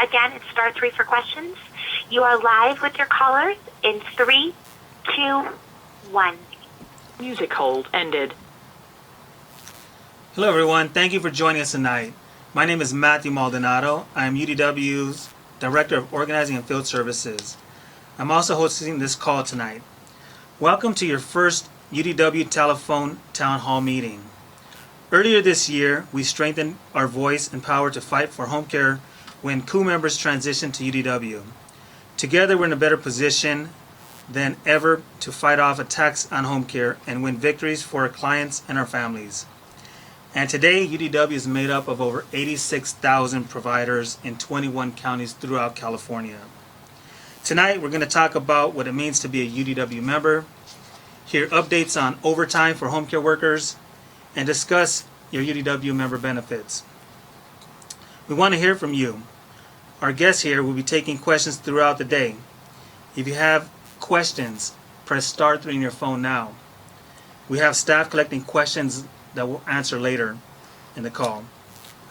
Again, it's *3 for questions. You are live with your callers in 3, 2, 1. Music hold ended. Hello everyone, thank you for joining us tonight. My name is Matthew Maldonado. I am UDW's Director of Organizing and Field Services. I'm also hosting this call tonight. Welcome to your first UDW Telephone Town Hall meeting. Earlier this year, we strengthened our voice and power to fight for home care when COO members transitioned to UDW. Together, we're in a better position than ever to fight off attacks on home care and win victories for our clients and our families. And today, UDW is made up of over 86,000 providers in 21 counties throughout California. Tonight, we're going to talk about what it means to be a UDW member, hear updates on overtime for home care workers, and discuss your UDW member benefits. We want to hear from you. Our guests here will be taking questions throughout the day. If you have questions, press *3 on your phone now. We have staff collecting questions that we'll answer later in the call.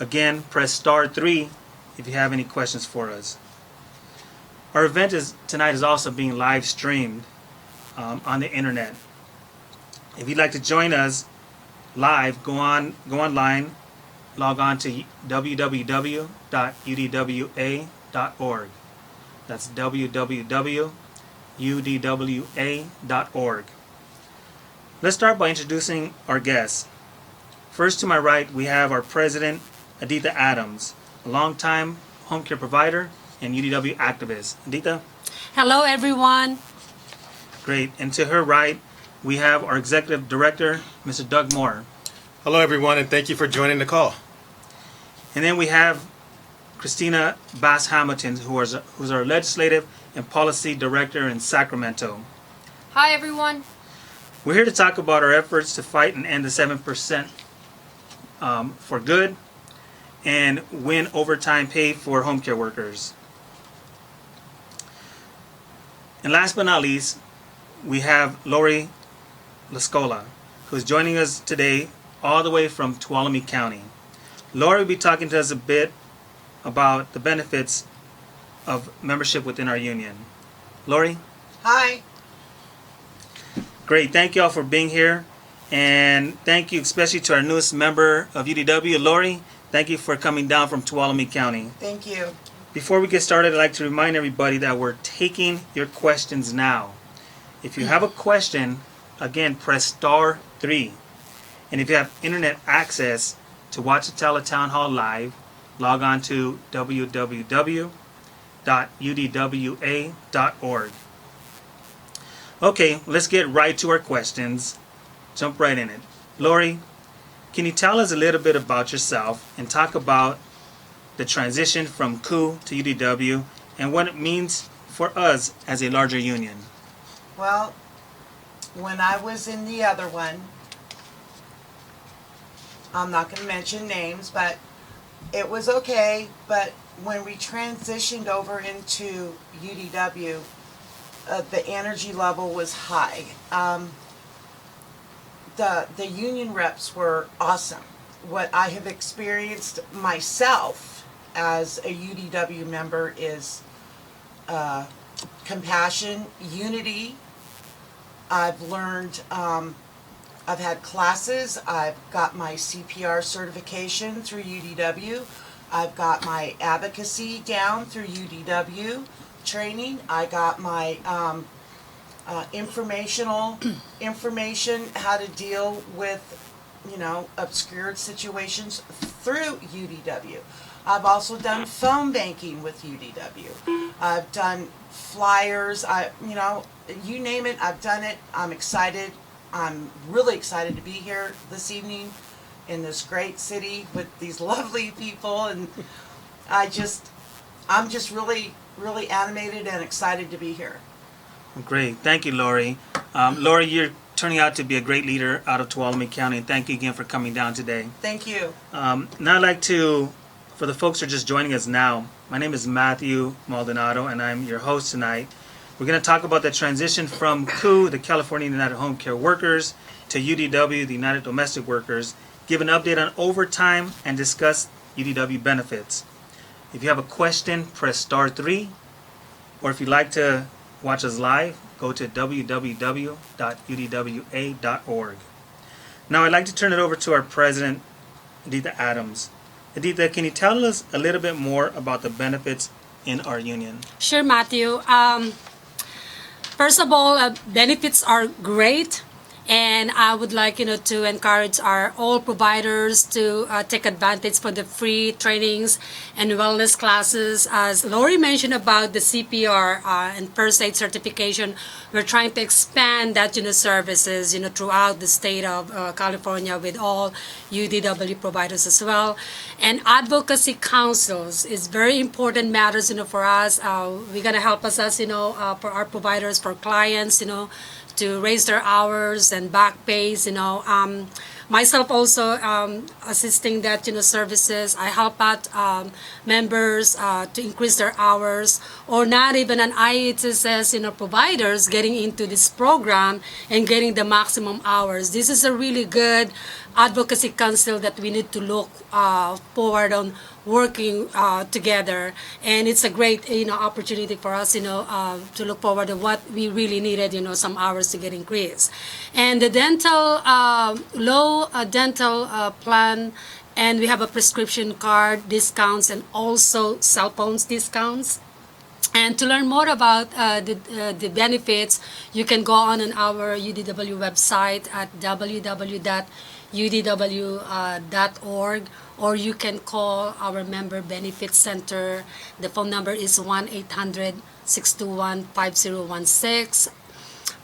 Again, press *3 if you have any questions for us. Our event tonight is also being live streamed on the internet. If you'd like to join us live, go online, log on to www.udwa.org. That's www.udwa.org. Let's start by introducing our guests. First to my right, we have our president, Editha Adams, a longtime home care provider and UDW activist. Editha? Hello, everyone. Great. And to her right, we have our executive director, Mr. Doug Moore. Hello, everyone, and thank you for joining the call. And then we have Kristina Bas Hamilton, who's our legislative and policy director in Sacramento. Hi, everyone. We're here to talk about our efforts to fight and end the 7% for good and win overtime pay for home care workers. And last but not least, we have Lori LaScola, who's joining us today all the way from Tuolumne County. Lori will be talking to us a bit about the benefits of membership within our union. Lori? Hi. Great. Thank you all for being here. And thank you especially to our newest member of UDW, Lori. Thank you for coming down from Tuolumne County. Thank you. Before we get started, I'd like to remind everybody that we're taking your questions now. If you have a question, again, press *3. And if you have internet access to watch the tele-town hall live, log on to www.udwa.org. Okay, let's get right to our questions. Jump right in it. Lori, can you tell us a little bit about yourself and talk about the transition from COO to UDW and what it means for us as a larger union? Well, when I was in the other one, I'm not going to mention names, but it was okay. But when we transitioned over into UDW, the energy level was high. The union reps were awesome. What I have experienced myself as a UDW member is compassion, unity. I've learned, I've had classes, I've got my CPR certification through UDW, I've got my advocacy down through UDW training, I got my information how to deal with, obscured situations through UDW. I've also done phone banking with UDW. I've done flyers, you name it, I've done it. I'm excited. I'm really excited to be here this evening in this great city with these lovely people, and I'm just really, really animated and excited to be here. Great. Thank you, Lori. Lori, you're turning out to be a great leader out of Tuolumne County, and thank you again for coming down today. Thank you. Now I'd like to, for the folks who are just joining us now, my name is Matthew Maldonado, and I'm your host tonight. We're going to talk about the transition from COO, the California United Home Care Workers, to UDW, the United Domestic Workers, give an update on overtime, and discuss UDW benefits. If you have a question, press star 3. Or if you'd like to watch us live, go to www.udwa.org. Now I'd like to turn it over to our president, Editha Adams. Editha, can you tell us a little bit more about the benefits in our union? Sure, Matthew. First of all, benefits are great. And I would like, to encourage all providers to take advantage for the free trainings and wellness classes. As Lori mentioned about the CPR and first aid certification, we're trying to expand that, services, throughout the state of California with all UDW providers as well. And advocacy councils is very important matters, for us. We're gonna help us, for our providers, for clients, to raise their hours and back pays, myself also assisting that, services. I help out members to increase their hours, or not even an IHSS, providers getting into this program and getting the maximum hours. This is a really good advocacy council that we need to look forward on working together, and it's a great opportunity for us to look forward to what we really needed, some hours to get increased. And the dental low dental plan, and we have a prescription card discounts and also cell phones discounts. And to learn more about the benefits, you can go on our UDW website at www.udw.org, or you can call our Member Benefits Center. The phone number is 1-800-621-5016.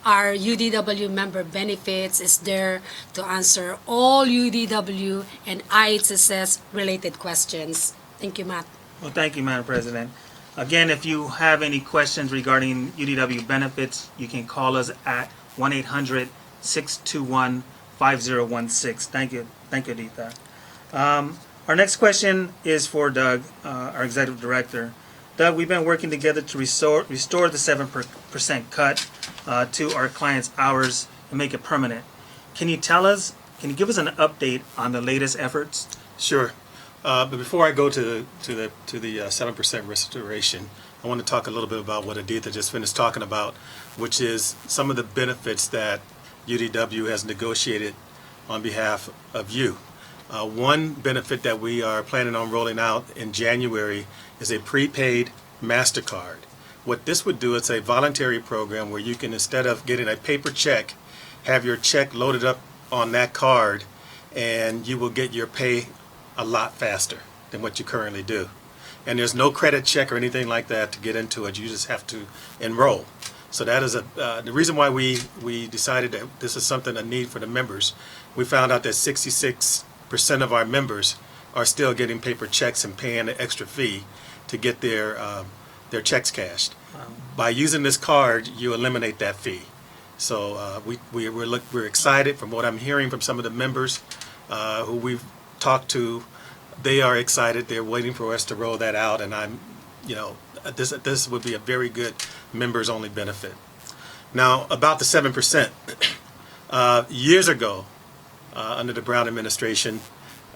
Our UDW Member Benefits is there to answer all UDW and IHSS related questions. Thank you, Matt. Well, thank you, Madam President. Again, if you have any questions regarding UDW benefits, you can call us at 1-800-621-5016. Thank you, Editha. Our next question is for Doug, our Executive Director. Doug, we've been working together to restore the 7% cut to our clients' hours and make it permanent. Can you give us an update on the latest efforts? Sure. But before I go to the 7% restoration, I want to talk a little bit about what Editha just finished talking about, which is some of the benefits that UDW has negotiated on behalf of you. One benefit that we are planning on rolling out in January is a prepaid MasterCard. What this would do, it's a voluntary program where you can, instead of getting a paper check, have your check loaded up on that card, and you will get your pay a lot faster than what you currently do. And there's no credit check or anything like that to get into it. You just have to enroll. So that is the reason why we decided that this is a need for the members. We found out that 66% of our members are still getting paper checks and paying an extra fee to get their checks cashed. Wow. By using this card, you eliminate that fee. So we're excited. From what I'm hearing from some of the members who we've talked to, they are excited. They're waiting for us to roll that out, and this would be a very good members-only benefit. Now, about the 7%, years ago, under the Brown administration,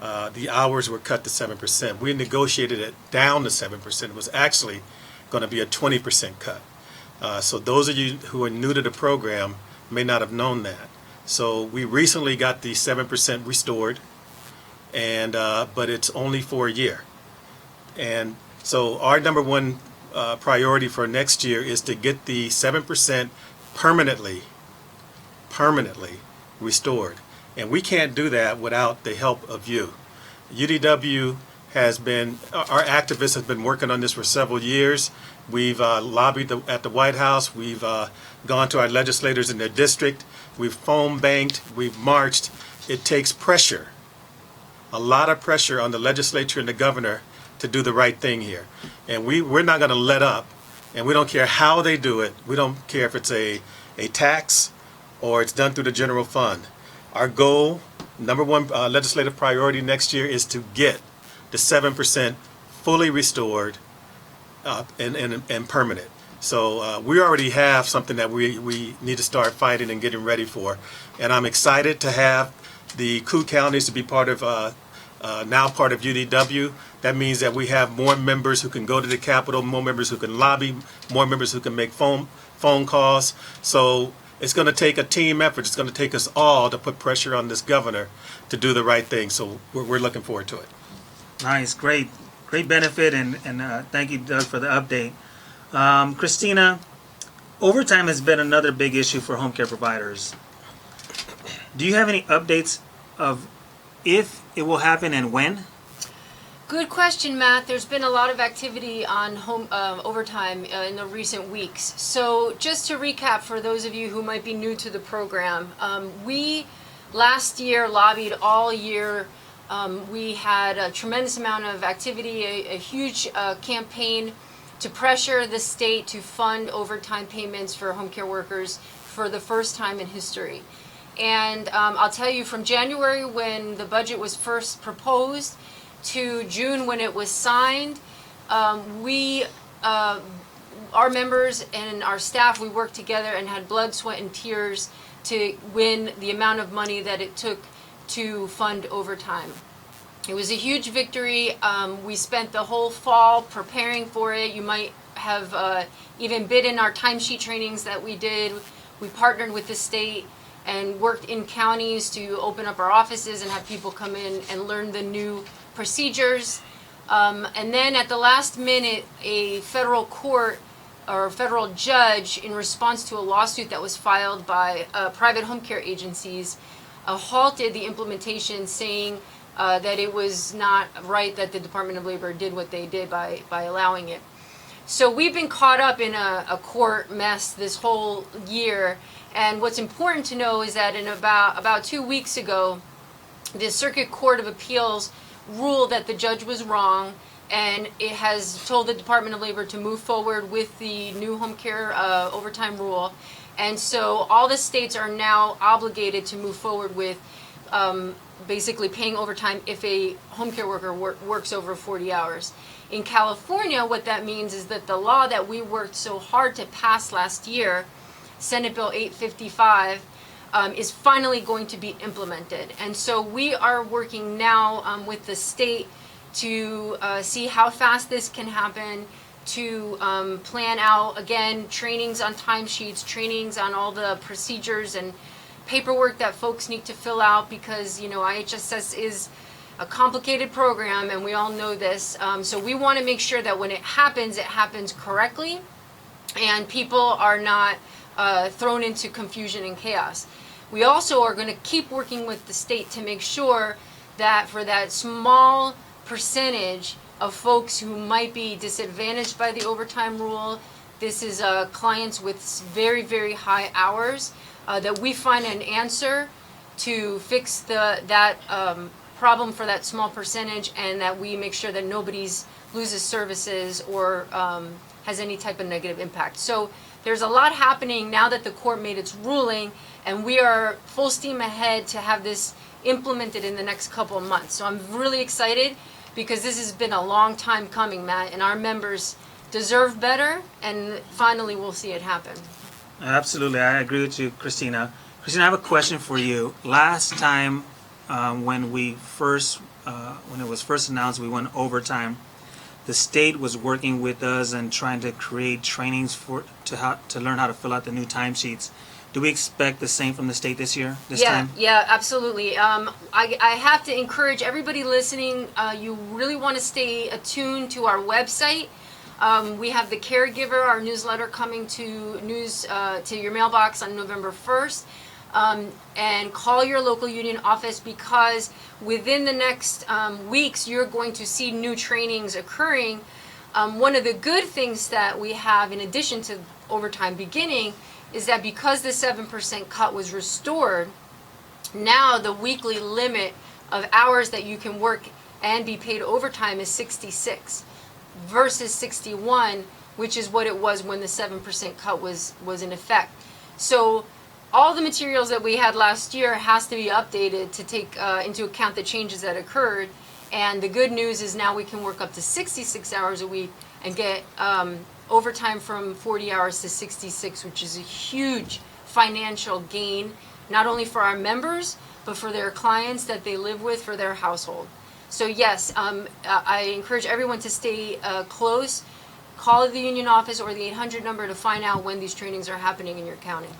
the hours were cut to 7%. We negotiated it down to 7%. It was actually going to be a 20% cut. So those of you who are new to the program may not have known that. So we recently got the 7% restored, and but it's only for a year. And so our number one priority for next year is to get the 7% permanently restored. And we can't do that without the help of you. UDW our activists have been working on this for several years. We've lobbied at the White House. We've gone to our legislators in their district. We've phone banked. We've marched. It takes pressure, a lot of pressure on the legislature and the governor to do the right thing here. And we're not going to let up, and we don't care how they do it. We don't care if it's a tax or it's done through the general fund. Our goal, number one legislative priority next year, is to get the 7% fully restored and permanent. So we already have something that we need to start fighting and getting ready for. And I'm excited to have the 2 counties to be part of now part of UDW. That means that we have more members who can go to the Capitol, more members who can lobby, more members who can make phone calls. So it's going to take a team effort. It's going to take us all to put pressure on this governor to do the right thing. So we're looking forward to it. Nice, great benefit, and thank you, Doug, for the update. Kristina, overtime has been another big issue for home care providers. Do you have any updates of if it will happen and when? Good question, Matt. There's been a lot of activity on home overtime in the recent weeks. So just to recap for those of you who might be new to the program, we last year lobbied all year. We had a tremendous amount of activity, a huge campaign to pressure the state to fund overtime payments for home care workers for the first time in history. And I'll tell you, from January when the budget was first proposed to June when it was signed, our members and our staff, we worked together and had blood, sweat, and tears to win the amount of money that it took to fund overtime. It was a huge victory. We spent the whole fall preparing for it. You might have even bid in our timesheet trainings that we did. We partnered with the state and worked in counties to open up our offices and have people come in and learn the new procedures. And then at the last minute, a federal court or federal judge, in response to a lawsuit that was filed by private home care agencies, halted the implementation, saying that it was not right that the Department of Labor did what they did by allowing it. So we've been caught up in a court mess this whole year. And what's important to know is that in about 2 weeks ago, the Circuit Court of Appeals ruled that the judge was wrong, and it has told the Department of Labor to move forward with the new home care overtime rule. And so all the states are now obligated to move forward with basically paying overtime if a home care worker works over 40 hours. In California, what that means is that the law that we worked so hard to pass last year, Senate Bill 855, is finally going to be implemented. And so we are working now with the state to see how fast this can happen, to plan out, again, trainings on timesheets, trainings on all the procedures and paperwork that folks need to fill out, because, you know, IHSS is a complicated program, and we all know this. So we want to make sure that when it happens correctly, and people are not thrown into confusion and chaos. We also are going to keep working with the state to make sure that for that small percentage of folks who might be disadvantaged by the overtime rule, this is clients with very, very high hours, that we find an answer to fix that problem for that small percentage, and that we make sure that nobody loses services or has any type of negative impact. So there's a lot happening now that the court made its ruling, and we are full steam ahead to have this implemented in the next couple of months. So I'm really excited, because this has been a long time coming, Matt, and our members deserve better, and finally we'll see it happen. Absolutely, I agree with you, Kristina. Kristina, I have a question for you. Last time when it was first announced we went overtime, the state was working with us and trying to create trainings to learn how to fill out the new timesheets. Do we expect the same from the state this time? Yeah, absolutely. I have to encourage everybody listening, you really want to stay attuned to our website. We have the Caregiver, our newsletter, coming to your mailbox on November 1st. And call your local union office, because within the next weeks you're going to see new trainings occurring. One of the good things that we have, in addition to overtime beginning, is that because the 7% cut was restored, now the weekly limit of hours that you can work and be paid overtime is 66 versus 61, which is what it was when the 7% cut was in effect. So all the materials that we had last year has to be updated to take into account the changes that occurred. And the good news is now we can work up to 66 hours a week and get overtime from 40 hours to 66, which is a huge financial gain, not only for our members, but for their clients that they live with, for their household. So yes, I encourage everyone to stay close. Call the union office or the 800 number to find out when these trainings are happening in your county.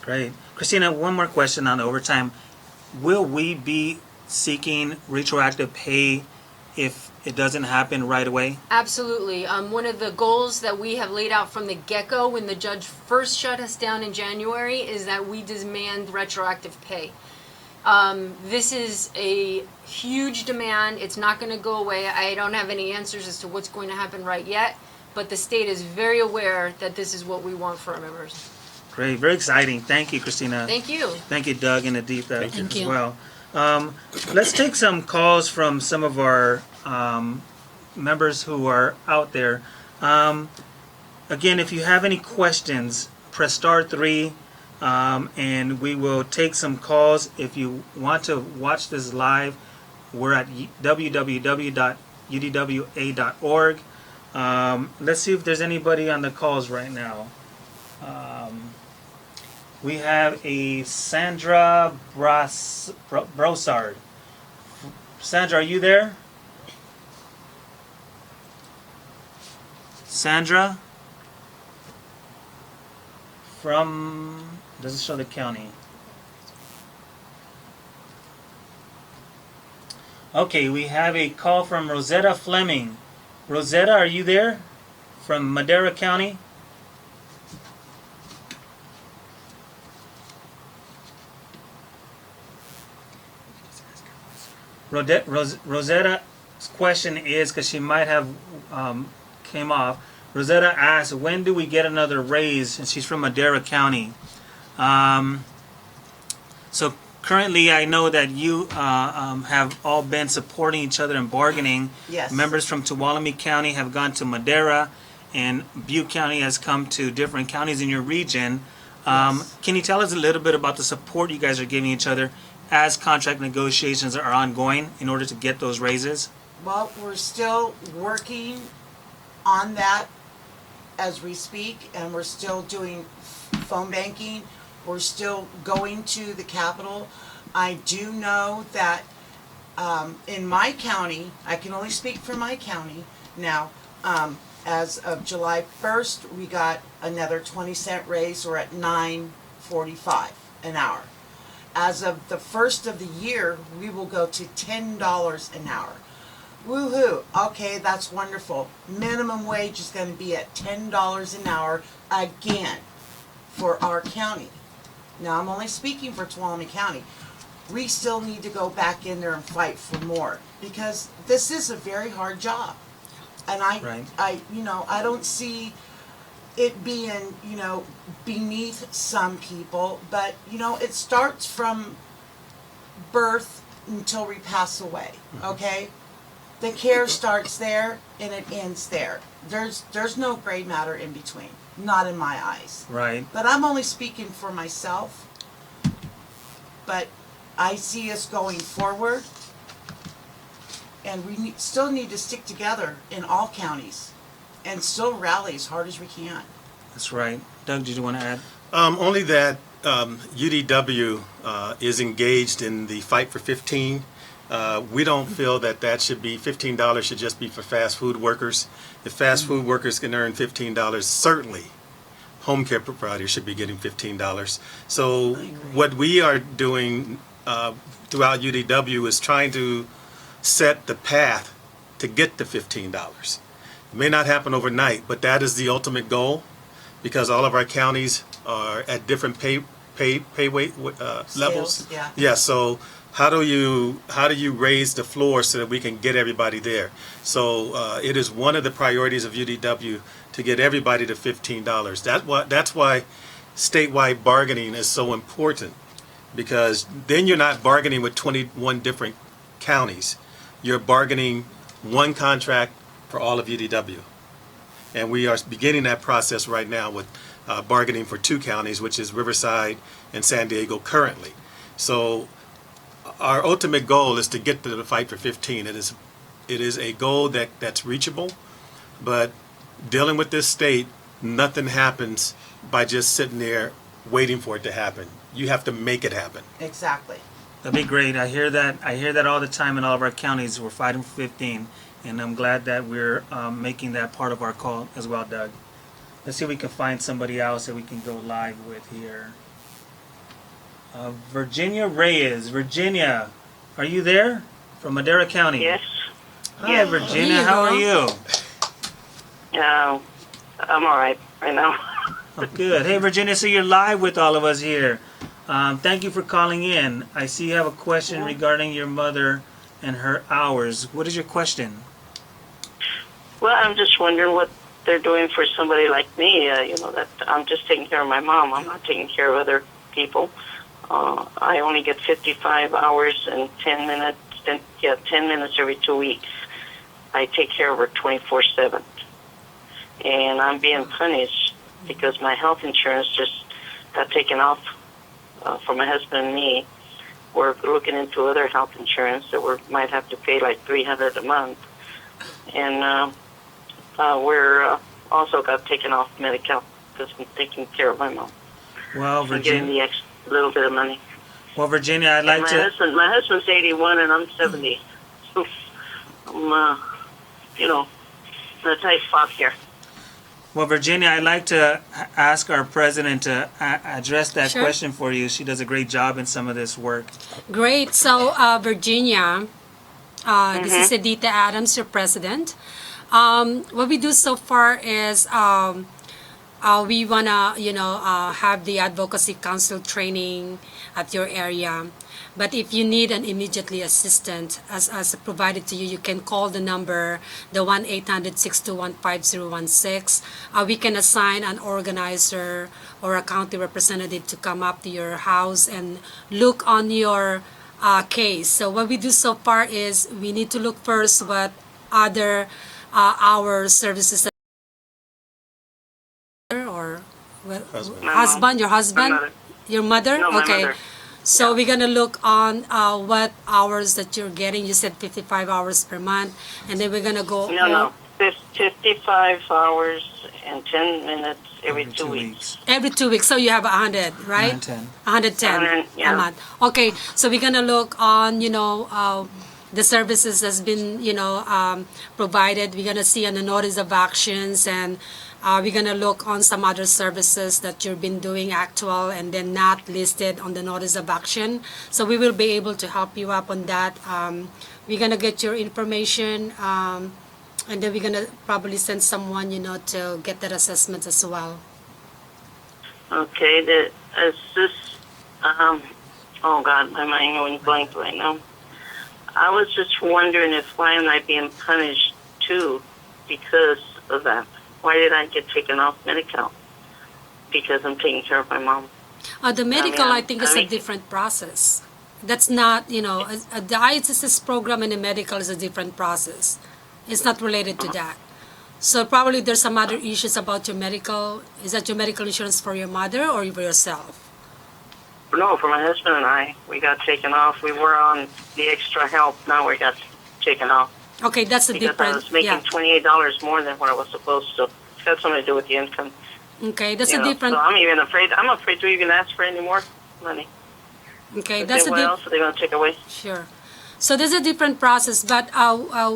Great. Kristina, one more question on the overtime. Will we be seeking retroactive pay if it doesn't happen right away? Absolutely. One of the goals that we have laid out from the get-go when the judge first shut us down in January is that we demand retroactive pay. This is a huge demand. It's not going to go away. I don't have any answers as to what's going to happen right yet, but the state is very aware that this is what we want for our members. Great. Very exciting. Thank you, Kristina. Thank you. Thank you, Doug and Editha, Thank as you. well. Let's take some calls from some of our members who are out there. Again, if you have any questions, press *3, and we will take some calls. If you want to watch this live, we're at www.udwa.org. Let's see if there's anybody on the calls right now. We have a Sandra Brossard. Sandra, are you there? Sandra? From, doesn't show the county. Okay, we have a call from Rosetta Fleming. Rosetta, are you there? From Madera County? Rosetta's question is, because she might have came off, Rosetta asked, when do we get another raise? And she's from Madera County. So currently I know that you have all been supporting each other and bargaining. Yes. Members from Tuolumne County have gone to Madera, and Butte County has come to different counties in your region. Yes. Can you tell us a little bit about the support you guys are giving each other as contract negotiations are ongoing in order to get those raises? Well, we're still working on that as we speak, and we're still doing phone banking. We're still going to the Capitol. I do know that in my county, I can only speak for my county now, as of July 1st, we got another 20-cent raise. We're at $9.45 an hour. As of the first of the year, we will go to $10 an hour. Woohoo! Okay, that's wonderful. Minimum wage is going to be at $10 an hour again for our county. Now, I'm only speaking for Tuolumne County. We still need to go back in there and fight for more, because this is a very hard job. And Right. I don't see it being, beneath some people, but, it starts from birth until we pass away, okay? The care starts there and it ends there. There's no gray matter in between, not in my eyes. Right. But I'm only speaking for myself. But I see us going forward, and we still need to stick together in all counties and still rally as hard as we can. That's right. Doug, did you want to add? Only that UDW is engaged in the fight for 15. We don't feel that should be $15 should just be for fast food workers. If fast food workers can earn $15, certainly home care providers should be getting $15. So what we are doing throughout UDW is trying to set the path to get the $15. It may not happen overnight, but that is the ultimate goal, because all of our counties are at different pay levels. Yeah. Yeah. So how do you raise the floor so that we can get everybody there? So it is one of the priorities of UDW to get everybody to $15. That's why statewide bargaining is so important, because then you're not bargaining with 21 different counties. You're bargaining one contract for all of UDW. And we are beginning that process right now with bargaining for 2 counties, which is Riverside and San Diego currently. So our ultimate goal is to get to the fight for 15. It is a goal that's reachable, but dealing with this state, nothing happens by just sitting there waiting for it to happen. You have to make it happen. Exactly. That'd be great. I hear that. I hear that all the time in all of our counties. We're fighting for 15, and I'm glad that we're making that part of our call as well, Doug. Let's see if we can find somebody else that we can go live with here. Virginia Reyes. Virginia, are you there? From Madera County. Yes. Hi, Virginia. How are you? I'm all right now. Oh, good. Hey, Virginia, so you're live with all of us here. Thank you for calling in. I see you have a question regarding your mother and her hours. What is your question? Well, I'm just wondering what they're doing for somebody like me. That I'm just taking care of my mom. I'm not taking care of other people. I only get 55 hours and 10 minutes. 10 minutes every 2 weeks. I take care of her 24/7, and I'm being punished because my health insurance just got taken off for my husband and me. We're looking into other health insurance that we might have to pay like $300 a month, and we're also got taken off Medi-Cal because I'm taking care of my mom. Well, I'm getting Virginia. the extra little bit of money. Well, Virginia, I'd like to. My husband's 81 and I'm 70. So I'm, in a tight spot here. Well, Virginia, I'd like to ask our president to address that Sure. question for you. She does a great job in some of this work. Great. So, Virginia, this is Editha Adams, your president. What we do so far is we wanna, have the advocacy council training at your area. But if you need an immediately assistant, as provided to you, you can call the number, the 1-800-621-5016. We can assign an organizer or a county representative to come up to your house and look on your case. So what we do so far is we need to look first what other our services or Husband. husband, your husband, My mother. your mother. No, my Okay. mother. So we're gonna look on what hours that you're getting. You said 55 hours per month, and then we're gonna go. No. 55 hours and 10 minutes every 2 weeks. Every 2 weeks. So you have 100, right? 110. 110 yeah. a month. Okay. So we're gonna look on, the services that's been, provided. We're gonna see on the notice of actions, and we're gonna look on some other services that you've been doing actual and then not listed on the notice of action. So we will be able to help you up on that. We're gonna get your information, and then we're gonna probably send someone, to get that assessment as well. Okay, is this, oh God, my mind going blank right now. I was just wondering why am I being punished too because of that? Why did I get taken off Medi-Cal? Because I'm taking care of my mom. The medical, I mean, think, is a different process. That's not, the IHSS program and the medical is a different process. It's not related to that. So probably there's some other issues about your medical. Is that your medical insurance for your mother or for yourself? No, for my husband and I, we got taken off. We were on the extra help. Now we got taken off. Okay, that's a Because different. I was making $28 more than what I was supposed to. It's got something to do with the income. Okay, that's you a know. different. So I'm afraid to even ask for any more money. Okay, But that's then a what else are they going to take away? Sure. So there's a different process, but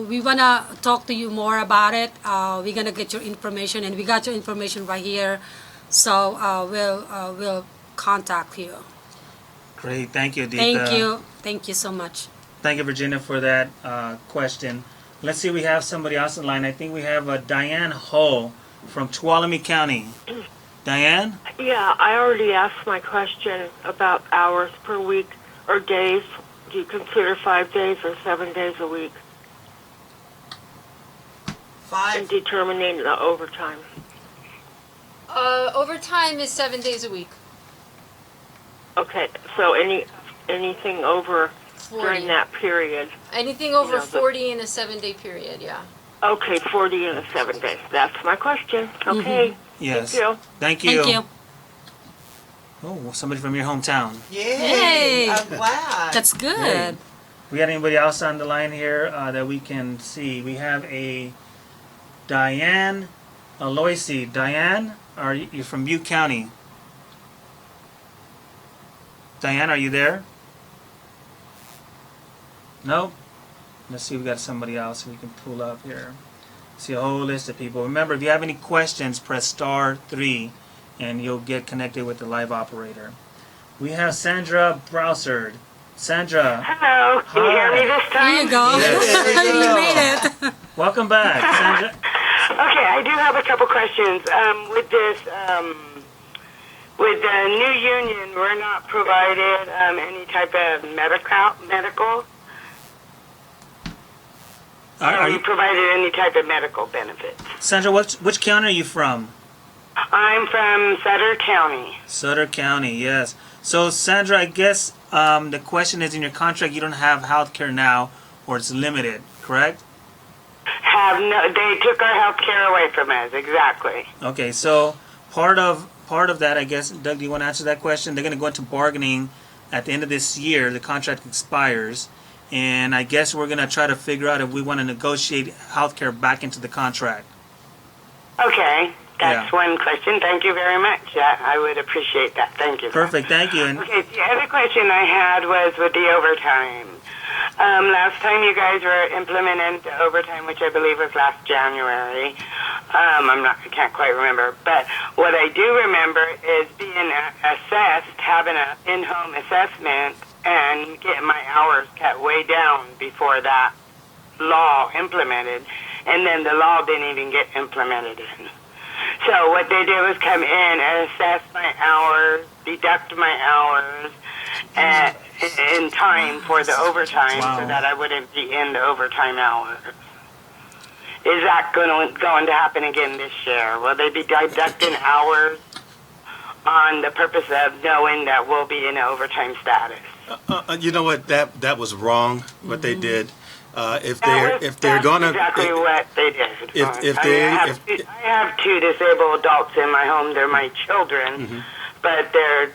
we wanna talk to you more about it. We're gonna get your information, and we got your information right here. So we'll contact you. Great. Thank you, Editha. Thank you. Thank you so much. Thank you, Virginia, for that question. Let's see, we have somebody else in line. I think we have Diane Ho from Tuolumne County. Diane? Yeah, I already asked my question about hours per week or days. Do you consider 5 days or 7 days a week in 5. determining the overtime? Overtime is 7 days a week. Okay, so anything over 40. during that period. Anything over Yeah, but- 40 in a 7-day period, yeah. Okay, 40 in a 7 days. That's my question. Okay. Yes. Thank you. Thank you. Thank you. Oh, somebody from your hometown. Yay! Yay. I'm glad. That's good. We got anybody else on the line here that we can see? We have a Diane Aloisi. Diane, you're from Butte County? Diane, are you there? Nope. Let's see, we got somebody else we can pull up here. See a whole list of people. Remember, if you have any questions, press *3 and you'll get connected with the live operator. We have Sandra Broussard. Sandra. Hello. Can you hear me this time? There you go. Yes. You made it. Welcome back, Sandra. Okay, I do have a couple questions. With this, with the new union, we're not provided any type of medical. Are you provided any type of medical benefits? Sandra, which county are you from? I'm from Sutter County. Sutter County, yes. So, Sandra, I guess the question is, in your contract, you don't have health care now, or it's limited, correct? They took our health care away from us, exactly. Okay, so part of that, I guess, Doug, do you want to answer that question? They're going to go into bargaining at the end of this year. The contract expires, and I guess we're going to try to figure out if we want to negotiate health care back into the contract. Okay, that's one question. Thank you very much. I would appreciate that. Thank you. Perfect, thank you. Okay, the other question I had was with the overtime. Last time you guys were implementing the overtime, which I believe was last January. I can't quite remember. But what I do remember is being assessed, having an in-home assessment, and getting my hours cut way down before that law implemented. And then the law didn't even get implemented in. So what they did was come in and assess my hours, deduct my hours, in time for the overtime so that I wouldn't be in the overtime hours. Is that going to happen again this year? Will they be deducting hours on the purpose of knowing that we'll be in overtime status? You know what? That was wrong. What they did. If That's they're gonna exactly what they did. I have two disabled adults in my home. They're my children, but they're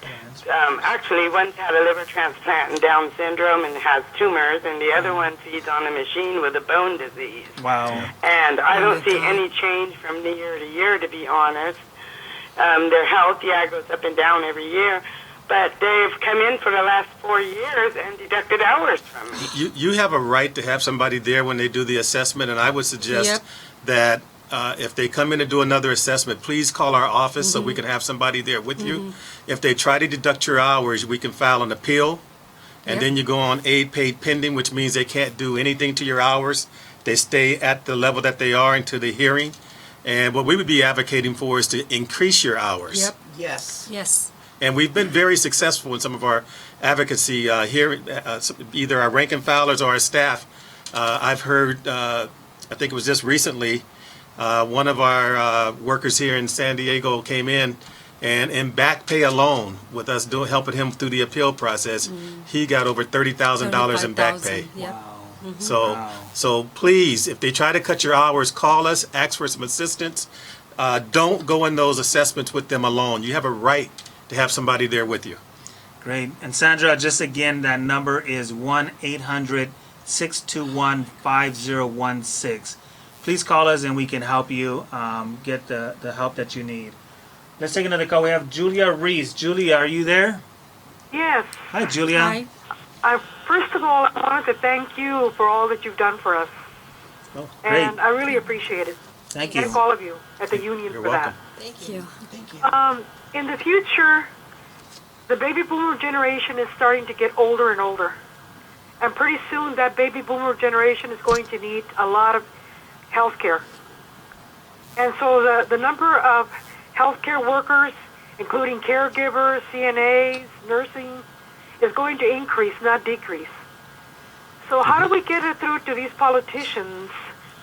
actually one's had a liver transplant and Down syndrome and has tumors, and the other one feeds on a machine with a bone disease. Wow. And I don't see any change from year to year, to be honest. Their health, goes up and down every year. But they've come in for the last 4 years and deducted hours from me. You have a right to have somebody there when they do the assessment, and I would suggest that if they come in and do another assessment, please call our office so we can have somebody there with you. If they try to deduct your hours, we can file an appeal, and then you go on aid paid pending, which means they can't do anything to your hours. They stay at the level that they are until the hearing. And what we would be advocating for is to increase your hours. Yep. Yes. Yes. And we've been very successful in some of our advocacy here, either our rank and filers or our staff. I've heard, I think it was just recently, one of our workers here in San Diego came in, and in back pay alone, with us helping him through the appeal process, he got over $30,000 in back pay. Yep. Wow. So please, if they try to cut your hours, call us, ask for some assistance. Don't go in those assessments with them alone. You have a right to have somebody there with you. Great. And Sandra, just again, that number is 1-800-621-5016. Please call us and we can help you get the help that you need. Let's take another call. We have Julia Reese. Julia, are you there? Yes. Hi, Julia. Hi. First of all, I wanted to thank you for all that you've done for us. Oh, great. And I really appreciate it. Thank you. Thank all of you at the union You're for welcome. Thank you. Thank you. that. In the future, the baby boomer generation is starting to get older and older. And pretty soon that baby boomer generation is going to need a lot of health care. And so the number of healthcare workers, including caregivers, CNAs, nursing, is going to increase, not decrease. So how do we get it through to these politicians,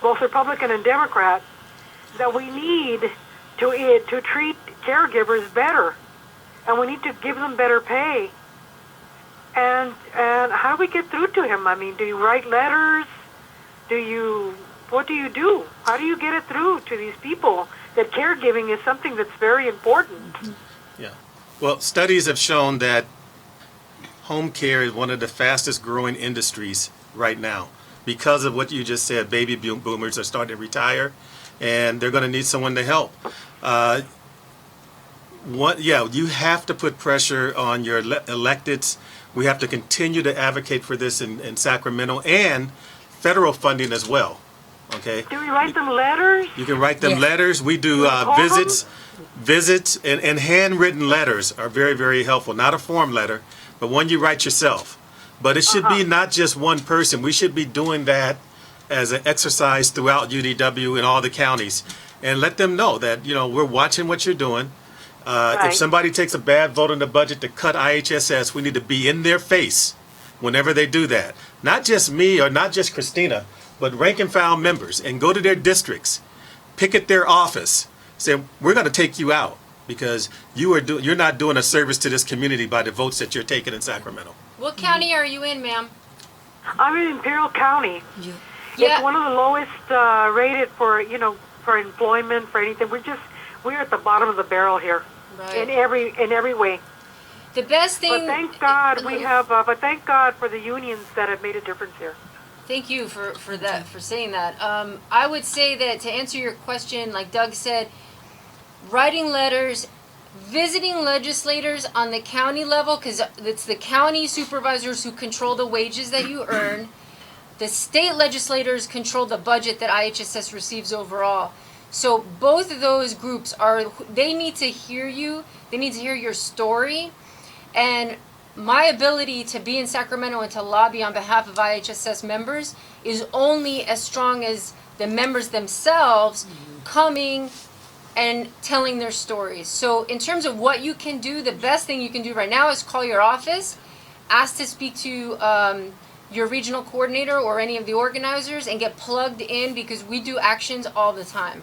both Republican and Democrat, that we need to treat caregivers better, and we need to give them better pay? And how do we get through to him? I mean, do you write letters? What do you do? How do you get it through to these people that caregiving is something that's very important? Yeah. Well, studies have shown that home care is one of the fastest growing industries right now because of what you just said. Baby boomers are starting to retire, and they're going to need someone to help. You have to put pressure on your electeds. We have to continue to advocate for this in Sacramento and federal funding as well. Okay. Do we write them letters? You can write them Yes. letters. We do visits, and handwritten letters are very, very helpful. Not a form letter, but one you write yourself. But it should be not just one person. We should be doing that as an exercise throughout UDW and all the counties, and let them know that we're watching what you're doing. Right. If somebody takes a bad vote in the budget to cut IHSS, we need to be in their face whenever they do that. Not just me or not just Kristina, but rank and file members, and go to their districts, picket their office, say, we're going to take you out because you're not doing a service to this community by the votes that you're taking in Sacramento. What county are you in, ma'am? I'm in Imperial County. Yeah. It's one of the lowest rated for employment, for anything. We're at the bottom of the barrel here, Right. in every way. The best thing. But thank God we have. But thank God for the unions that have made a difference here. Thank you for saying that. I would say that to answer your question, like Doug said, writing letters, visiting legislators on the county level, because it's the county supervisors who control the wages that you earn. The state legislators control the budget that IHSS receives overall. So both of those groups they need to hear you. They need to hear your story. And my ability to be in Sacramento and to lobby on behalf of IHSS members is only as strong as the members themselves coming and telling their stories. So in terms of what you can do, the best thing you can do right now is call your office, ask to speak to your regional coordinator or any of the organizers, and get plugged in, because we do actions all the time.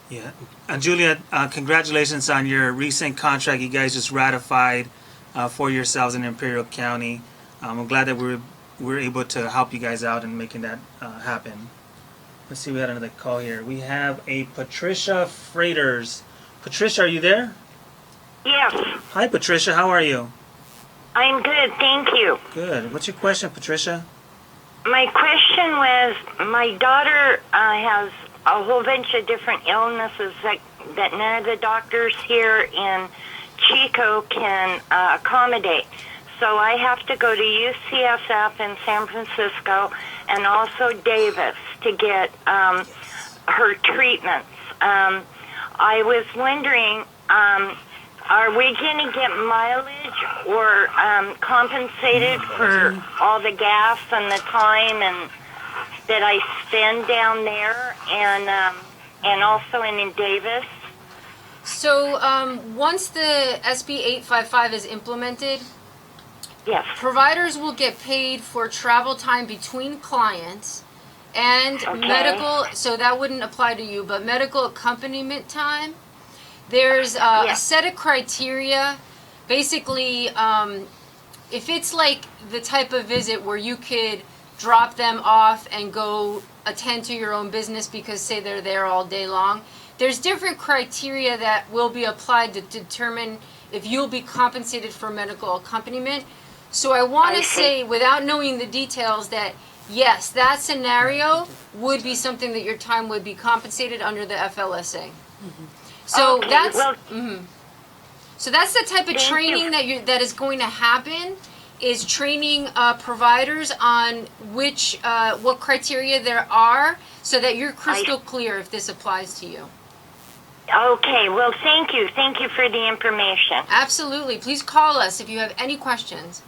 Yeah. And Julia, congratulations on your recent contract you guys just ratified for yourselves in Imperial County. I'm glad that we were able to help you guys out in making that happen. Let's see, we had another call here. We have a Patricia Freighters. Patricia, are you there? Yes, Hi, Patricia. How are you? I'm good, thank you. Good. What's your question, Patricia? My question was, my daughter has a whole bunch of different illnesses that none of the doctors here in Chico can accommodate. So I have to go to UCSF in San Francisco and also Davis to get her treatments. I was wondering, are we going to get mileage or compensated for all the gas and the time and that I spend down there and also in Davis? So once the SB 855 is implemented, Yes. providers will get paid for travel time between clients and medical, so that wouldn't apply to you, but medical accompaniment time. There's a set of criteria. Basically, if it's like the type of visit where you could drop them off and go attend to your own business because, say, they're there all day long, there's different criteria that will be applied to determine if you'll be compensated for medical accompaniment. So I want to say, without knowing the details, that yes, that scenario would be something that your time would be compensated under the FLSA. So so that's the type of training that is going to happen, is training providers on what criteria there are, so that you're crystal clear if this applies to you. Okay, well, thank you. Thank you for the information. Absolutely. Please call us if you have any questions.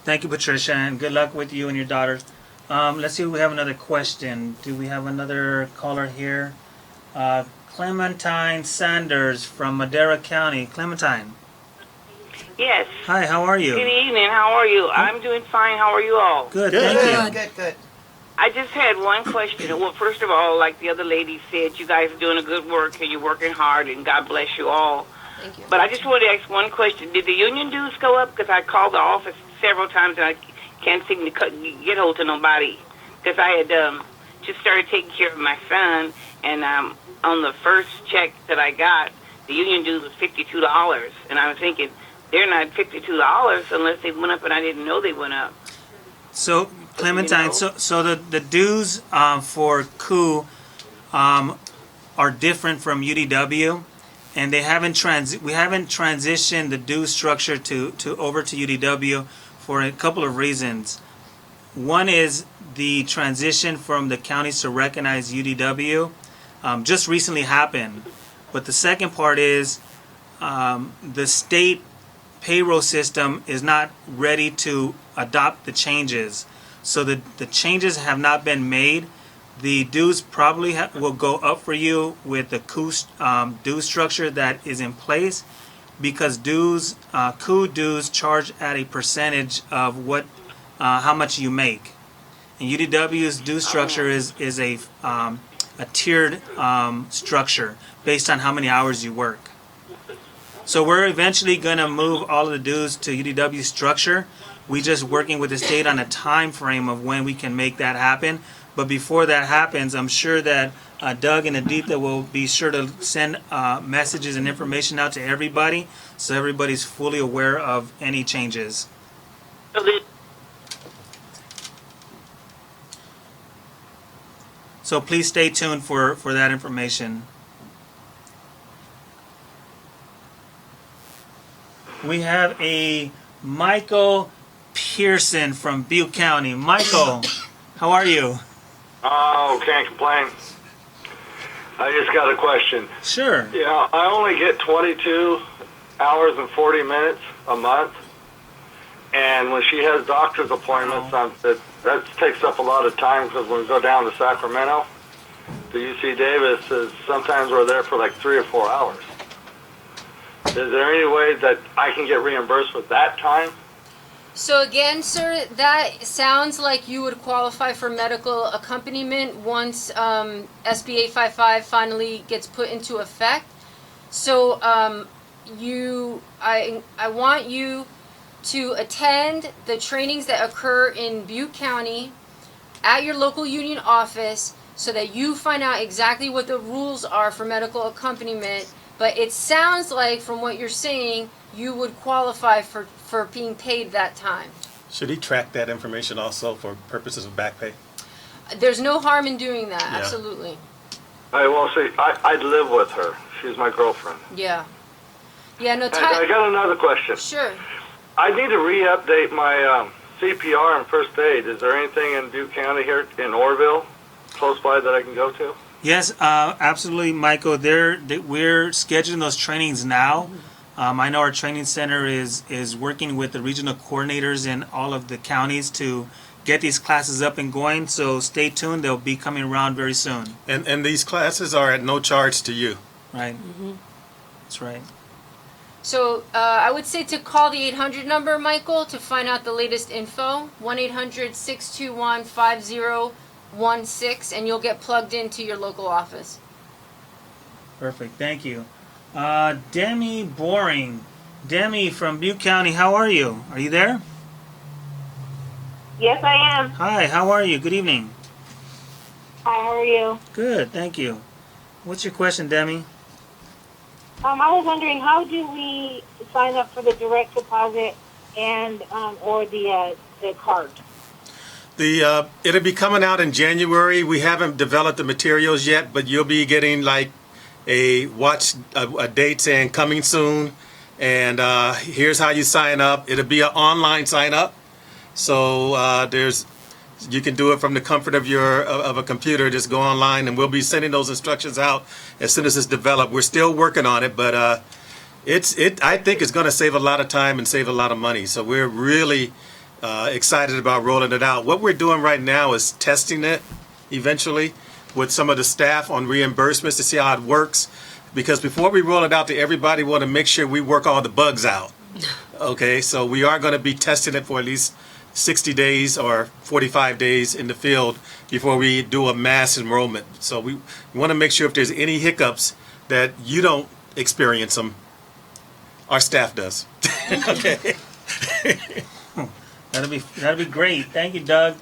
Thank you, Patricia, and good luck with you and your daughters. Let's see if we have another question. Do we have another caller here? Clementine Sanders from Madera County. Clementine. Yes. Hi, how are you? Good evening. How are you? I'm doing fine. How are you all? Good, thank you. Good. I just had one question. Well, first of all, like the other lady said, you guys are doing a good work and you're working hard, and God bless you all. Thank you. But I just wanted to ask one question. Did the union dues go up? Because I called the office several times and I can't seem to get hold to nobody. Because I had just started taking care of my son, and on the first check that I got, the union dues was $52. And I was thinking, they're not $52 unless they went up and I didn't know they went up. So, Clementine, so the dues for COO are different from UDW. and we haven't transitioned the due structure to over to UDW for a couple of reasons. One is the transition from the counties to recognize UDW just recently happened, but the second part is the state payroll system is not ready to adopt the changes. So the changes have not been made. The dues probably will go up for you with the due structure that is in place, because COO dues charge at a percentage of how much you make. And UDW's due structure is a tiered structure based on how many hours you work. So we're eventually going to move all of the dues to UDW structure. We're just working with the state on a time frame of when we can make that happen. But before that happens, I'm sure that Doug and Editha will be sure to send messages and information out to everybody, so everybody's fully aware of any changes. So please stay tuned for that information. We have a Michael Pearson from Butte County. Michael, how are you? Oh, can't complain. I just got a question. Sure. Yeah, I only get 22 hours and 40 minutes a month. And when she has doctor's appointments, that takes up a lot of time, because when we go down to Sacramento, the UC Davis, sometimes we're there for like 3 or 4 hours. Is there any way that I can get reimbursed with that time? So again, sir, that sounds like you would qualify for medical accompaniment once SB 855 finally gets put into effect. So I want you to attend the trainings that occur in Butte County at your local union office, so that you find out exactly what the rules are for medical accompaniment. But it sounds like, from what you're saying, you would qualify for being paid that time. Should he track that information also for purposes of back pay? There's no harm in doing that, Yeah. absolutely. I will say, I'd live with her. She's my girlfriend. Yeah. Yeah, no, And I got another question. Sure. I need to re-update my CPR and first aid. Is there anything in Butte County here in Orville, close by, that I can go to? Yes, absolutely, Michael. We're scheduling those trainings now. I know our training center is working with the regional coordinators in all of the counties to get these classes up and going. So stay tuned; they'll be coming around very soon. And these classes are at no charge to you. Right. That's right. So I would say to call the 800 number, Michael, to find out the latest info. 1-800-621-5016, and you'll get plugged into your local office. Perfect. Thank you. Demi Boring. Demi from Butte County, how are you? Are you there? Yes, I am. Hi, how are you? Good evening. Hi, how are you? Good, thank you. What's your question, Demi? I was wondering, how do we sign up for the direct deposit and or the card? It'll be coming out in January. We haven't developed the materials yet, but you'll be getting like a date saying coming soon, and here's how you sign up. It'll be an online sign up, so you can do it from the comfort of a computer. Just go online, and we'll be sending those instructions out as soon as it's developed. We're still working on it, but I think it's going to save a lot of time and save a lot of money. So we're really excited about rolling it out. What we're doing right now is testing it eventually with some of the staff on reimbursements to see how it works. Because before we roll it out to everybody, we want to make sure we work all the bugs out. Okay, so we are going to be testing it for at least 60 days or 45 days in the field before we do a mass enrollment. So we want to make sure if there's any hiccups that you don't experience them. Our staff does. Okay. That'll be great. Thank you, Doug.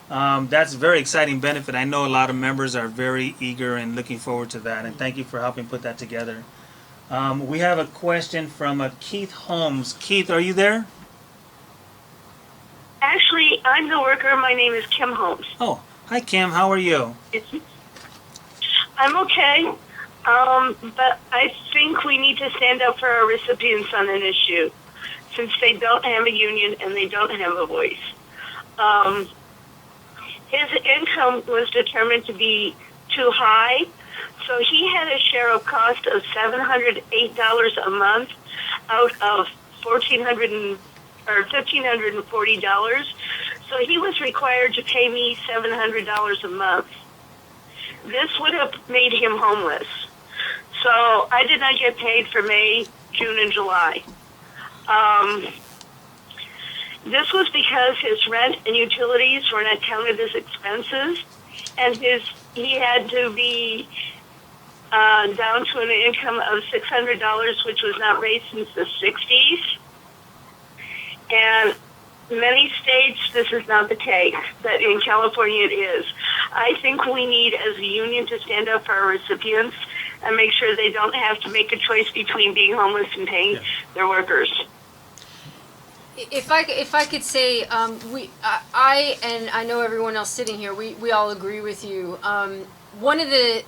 That's a very exciting benefit. I know a lot of members are very eager and looking forward to that, and thank you for helping put that together. We have a question from Keith Holmes. Keith, are you there? Actually, I'm the worker. My name is Kim Holmes. Oh, hi Kim. How are you? I'm okay. But I think we need to stand up for our recipients on an issue, since they don't have a union and they don't have a voice. His income was determined to be too high, so he had a share of cost of $708 a month out of $1,540. So he was required to pay me $700 a month. This would have made him homeless. So I did not get paid for May, June, and July. This was because his rent and utilities were not counted as expenses, and he had to be down to an income of $600, which was not raised since the 60s. And many states, this is not the case, but in California it is. I think we need, as a union, to stand up for our recipients and make sure they don't have to make a choice between being homeless and paying their workers. If I could say, I and I know everyone else sitting here, we all agree with you. One of the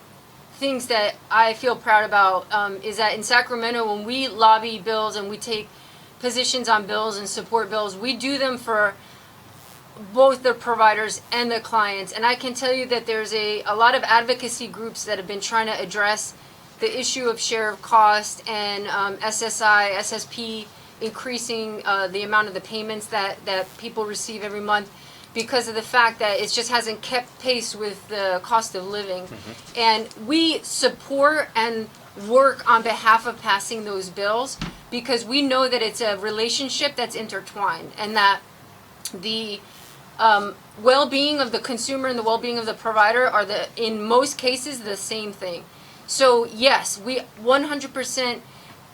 things that I feel proud about is that in Sacramento, when we lobby bills and we take positions on bills and support bills, we do them for both the providers and the clients. And I can tell you that there's a lot of advocacy groups that have been trying to address the issue of share of cost and SSI, SSP increasing the amount of the payments that people receive every month because of the fact that it just hasn't kept pace with the cost of living. Mm-hmm. And we support and work on behalf of passing those bills because we know that it's a relationship that's intertwined and that the well-being of the consumer and the well-being of the provider are in most cases the same thing. So yes, we 100%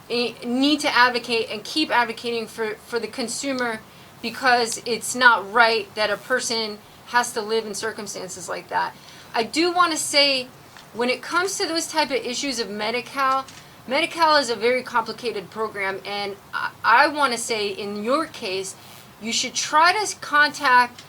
need to advocate and keep advocating for the consumer because it's not right that a person has to live in circumstances like that. I do want to say, when it comes to those type of issues of Medi-Cal is a very complicated program, and I want to say in your case, you should try to contact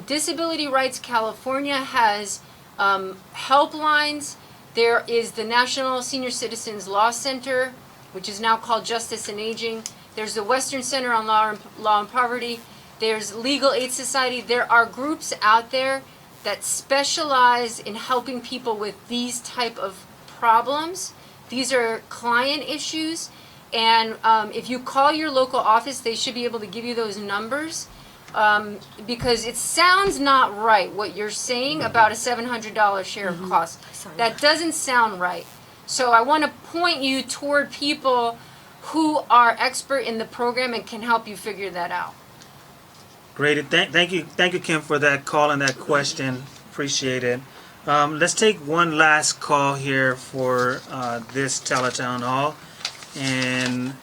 Disability Rights California has helplines. There is the National Senior Citizens Law Center, which is now called Justice and Aging. There's the Western Center on Law and Poverty. There's Legal Aid Society. There are groups out there that specialize in helping people with these type of problems. These are client issues, and if you call your local office, they should be able to give you those numbers because it sounds not right what you're saying about a $700 share of cost. That doesn't sound right. So I want to point you toward people who are expert in the program and can help you figure that out. Great. Thank you, Kim, for that call and that question. Appreciate it. Let's take one last call here for this tele-town hall. And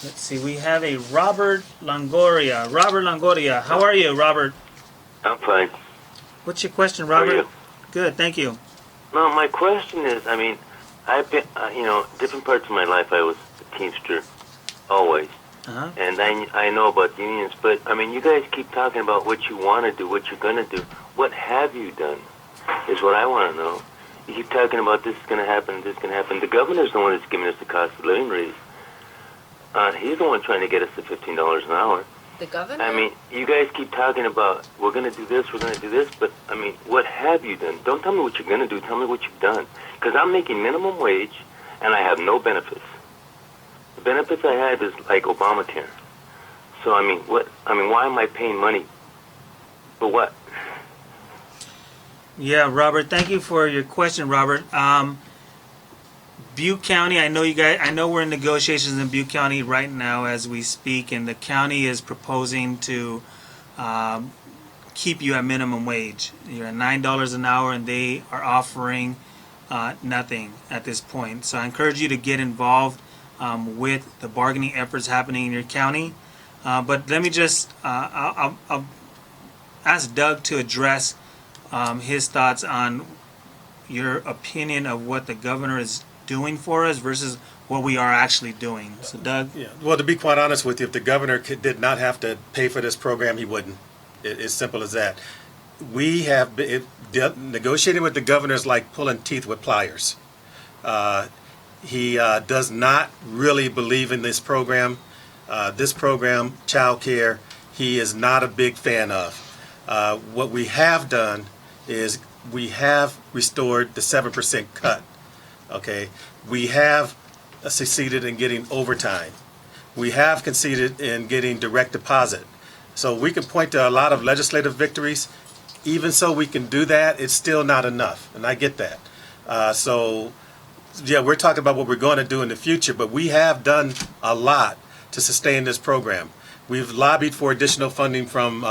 let's see, we have a Robert Longoria. Robert Longoria, how are you, Robert? I'm fine. What's your question, Robert? How are you? Good, thank you. No, my question is, I've been, different parts of my life I was a teamster, always. Uh-huh. And I know about unions, but, you guys keep talking about what you want to do, what you're going to do. What have you done is what I want to know. You keep talking about this is going to happen, this is going to happen. The governor's the one that's giving us the cost of living raise. He's the one trying to get us to $15 an hour. The governor? You guys keep talking about we're going to do this, but, what have you done? Don't tell me what you're going to do. Tell me what you've done. Because I'm making minimum wage, and I have no benefits. The benefits I have is like Obamacare. So, why am I paying money? For what? Yeah, Robert, thank you for your question, Robert. Butte County, I know we're in negotiations in Butte County right now as we speak, and the county is proposing to keep you at minimum wage. You're at $9 an hour, and they are offering nothing at this point. So I encourage you to get involved with the bargaining efforts happening in your county. But let me just, I'll ask Doug to address his thoughts on your opinion of what the governor is doing for us versus what we are actually doing. So Doug? Yeah. Well, to be quite honest with you, if the governor did not have to pay for this program, he wouldn't. It's simple as that. We have negotiating with the governor is like pulling teeth with pliers. He does not really believe in this program. child care, he is not a big fan of. What we have done is we have restored the 7% cut. Okay, we have succeeded in getting overtime. We have conceded in getting direct deposit. So we can point to a lot of legislative victories. Even so we can do that, it's still not enough, and I get that. So yeah, we're talking about what we're going to do in the future, but we have done a lot to sustain this program. We've lobbied for additional funding from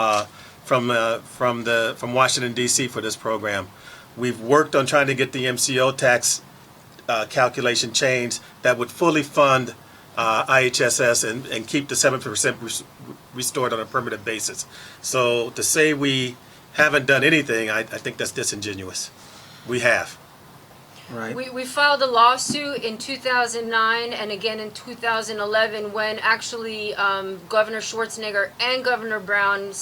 Washington D.C. for this program. We've worked on trying to get the MCO tax calculation changed that would fully fund IHSS and keep the 7% restored on a permanent basis. So to say we haven't done anything, I think that's disingenuous. We have. Right. We filed a lawsuit in 2009 and again in 2011 when actually Governor Schwarzenegger and Governor Brown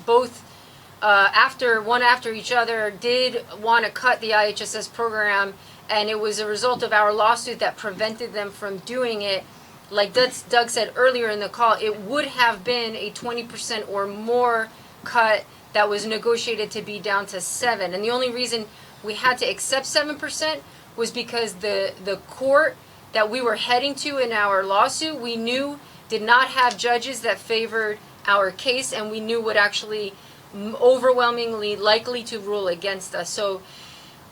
both after each other did want to cut the IHSS program, and it was a result of our lawsuit that prevented them from doing it. Like Doug said earlier in the call, it would have been a 20% or more cut that was negotiated to be down to 7%. And the only reason we had to accept 7% was because the court that we were heading to in our lawsuit, we knew did not have judges that favored our case, and we knew would actually overwhelmingly likely to rule against us. So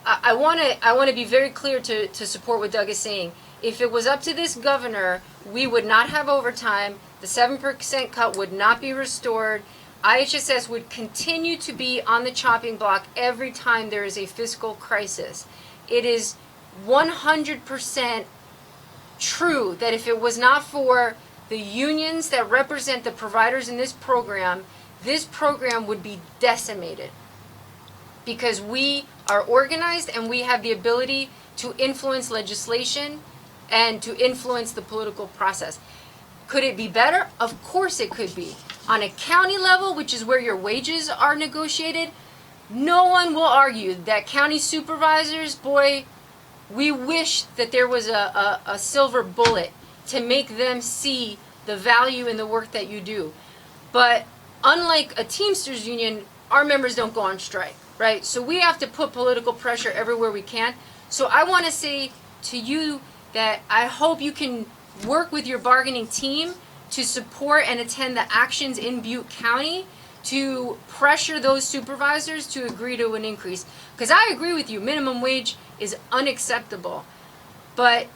I want to be very clear to support what Doug is saying. If it was up to this governor, we would not have overtime. The 7% cut would not be restored. IHSS would continue to be on the chopping block every time there is a fiscal crisis. It is 100% true that if it was not for the unions that represent the providers in this program would be decimated, because we are organized and we have the ability to influence legislation and to influence the political process. Could it be better? Of course it could be. On a county level, which is where your wages are negotiated, no one will argue that county supervisors, boy, we wish that there was a silver bullet to make them see the value in the work that you do. But unlike a Teamsters union, our members don't go on strike, right? So we have to put political pressure everywhere we can. So I want to say to you that I hope you can work with your bargaining team to support and attend the actions in Butte County to pressure those supervisors to agree to an increase. Because I agree with you, minimum wage is unacceptable. But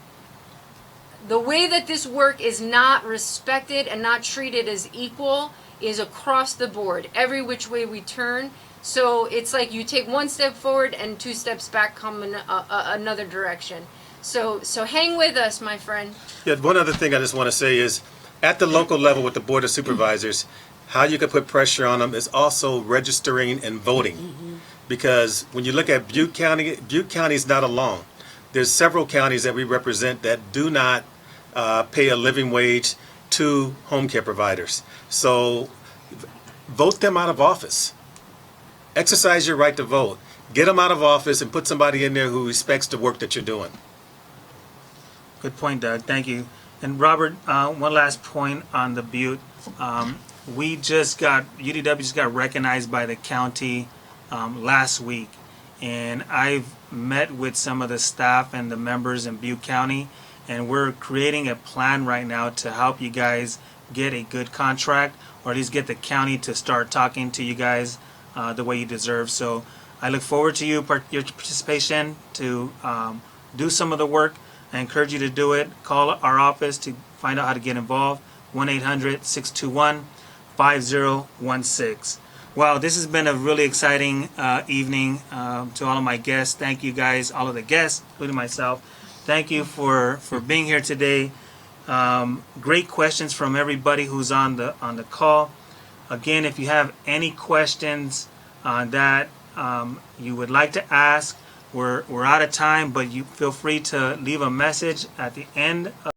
the way that this work is not respected and not treated as equal is across the board, every which way we turn. So it's like you take one step forward and 2 steps back come in another direction. So hang with us, my friend. Yeah, one other thing I just want to say is, at the local level with the Board of Supervisors, how you can put pressure on them is also registering and voting. Because when you look at Butte County is not alone. There's several counties that we represent that do not pay a living wage to home care providers. So vote them out of office. Exercise your right to vote. Get them out of office and put somebody in there who respects the work that you're doing. Good point, Doug. Thank you. And Robert, one last point on the Butte. UDW just got recognized by the county last week, and I've met with some of the staff and the members in Butte County, and we're creating a plan right now to help you guys get a good contract, or at least get the county to start talking to you guys the way you deserve. So I look forward to your participation to do some of the work. I encourage you to do it. Call our office to find out how to get involved. 1-800-621-5016. Wow, this has been a really exciting evening. To all of my guests, thank you guys, all of the guests, including myself. Thank you for being here today. Great questions from everybody who's on the call. Again, if you have any questions that you would like to ask, we're out of time, but you feel free to leave a message at the end of